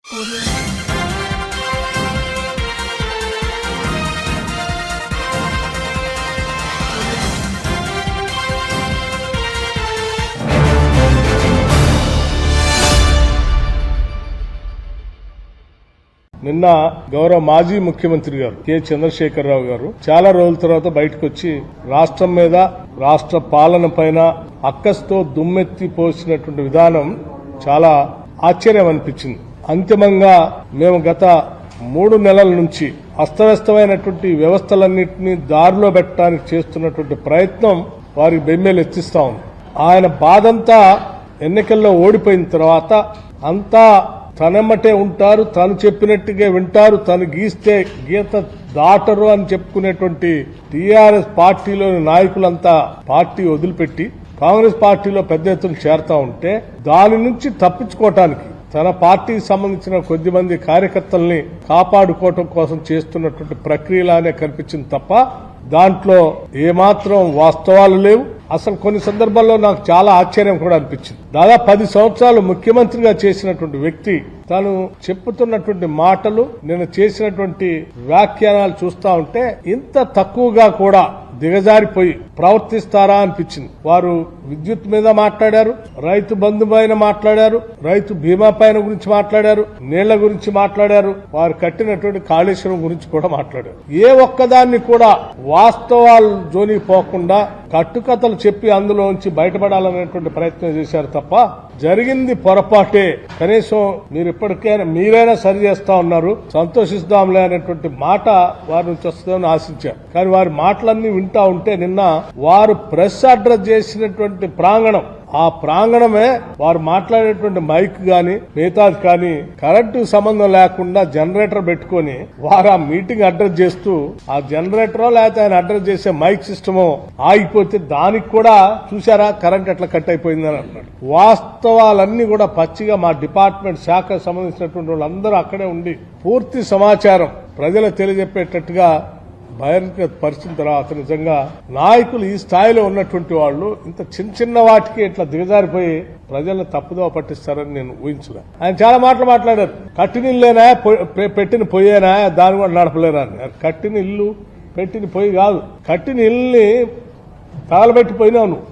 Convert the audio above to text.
నిన్న గౌరవ మాజీ ముఖ్యమంత్రి గారు కె చంద్రశేఖరరావు గారు చాలా రోజుల తర్వాత బయటకు వచ్చి రాష్ట్రం మీద రాష్ట్ర పాలన పైన అక్కస్తో దుమ్మెత్తి పోసినటువంటి విధానం చాలా ఆశ్చర్యం అనిపించింది. అంతిమంగా మేము గత 3 నెలల నుంచి అస్తవ్యస్తమైనటువంటి వ్యవస్థలన్నింటినీ దారిలో పెట్టడానికి చేస్తున్నటువంటి ప్రయత్నం వారికి బెమ్మేలు ఎత్తిస్తా ఉంది. ఆయన బాధంతా ఎన్నికల్లో ఓడిపోయిన తర్వాత అంతా తనమ్మటే ఉంటారు, తను చెప్పినట్టుగా వింటారు, తను గీస్తే గీత దాటరు అని చెప్పుకునేటువంటి టీఆర్ఎస్ పార్టీలోని నాయకులంతా పార్టీ వదిలిపెట్టి కాంగ్రెస్ పార్టీలో పెద్ద ఎత్తున చేరుతా ఉంటే దాని నుంచి తప్పించుకోవటానికి తన పార్టీకి సంబంధించిన కొద్ది మంది కార్యకర్తల్ని కాపాడుకోవటం కోసం చేస్తున్నటువంటి ప్రక్రియలానే కనిపించింది తప్ప దాంట్లో ఏమాత్రం వాస్తవాలు లేవు. అసలు కొన్ని సందర్భాల్లో నాకు చాలా ఆశ్చర్యం కూడా అనిపించింది. దాదాపు 10 సంవత్సరాలు ముఖ్యమంత్రిగా చేసినటువంటి వ్యక్తి తాను చెప్పుతున్నటువంటి మాటలు, నేను చేసినటువంటి వ్యాఖ్యానాలు చూస్తా ఉంటే ఇంత తక్కువగా కూడా దిగజారిపోయి ప్రవర్తిస్తారా అనిపించింది. వారు విద్యుత్ మీద మాట్లాడారు, రైతు బంధు పైన మాట్లాడారు, రైతు బీమా పైన గురించి మాట్లాడారు, నీళ్ల గురించి మాట్లాడారు, వారు కట్టినటువంటి కాళేశ్వరం గురించి కూడా మాట్లాడారు. ఏ ఒక్కదాన్ని కూడా వాస్తవాలు జోలికి పోకుండా కట్టుకథలు చెప్పి అందులోంచి బయటపడాలనేటువంటి ప్రయత్నం చేశారు తప్ప జరిగింది పొరపాటే. కనీసం మీరు ఇప్పటికైనా మీరైనా సరి చేస్తా ఉన్నారు, సంతోషిస్తాంలే అనేటువంటి మాట వారి నుంచి వస్తుందని ఆశించారు. కానీ వారి మాటలన్నీ వింటా ఉంటే నిన్న వారు ప్రెస్ అడ్రస్ చేసినటువంటి ప్రాంగణం, ఆ ప్రాంగణమే వారు మాట్లాడేటువంటి మైక్ గాని మిగతాది కానీ కరెంటు సంబంధం లేకుండా జనరేటర్ పెట్టుకుని వారు ఆ మీటింగ్ అడ్రస్ చేస్తూ ఆ జనరేటరో లేకపోతే ఆయన అడ్రస్ చేసే మైక్ సిస్టమో ఆగిపోతే దానికి కూడా చూసారా కరెంట్ ఎట్లా కట్ అయిపోయిందని అన్నాడు. వాస్తవాలన్నీ కూడా పచ్చిగా మా డిపార్ట్మెంట్ శాఖకు సంబంధించినటువంటి వాళ్ళందరూ అక్కడే ఉండి పూర్తి సమాచారం ప్రజలకు తెలియజెప్పేటట్టుగా బహిర్గతపరిచిన తర్వాత నిజంగా నాయకులు ఈ స్థాయిలో ఉన్నటువంటి వాళ్ళు ఇంత చిన్న వాటికి ఇట్లా దిగజారిపోయి ప్రజలను తప్పుదోవ పట్టిస్తారని నేను ఊహించుగా. ఆయన చాలా మాటలు మాట్లాడారు. కట్టిన ఇల్లేనా పెట్టిన పొయ్యేనా దాన్ని కూడా నడపలేరా అని. కట్టిన ఇల్లు పెట్టిన పొయ్యి కాదు, కట్టిన ఇల్లుని తగలబెట్టిపోయినావు నువ్వు.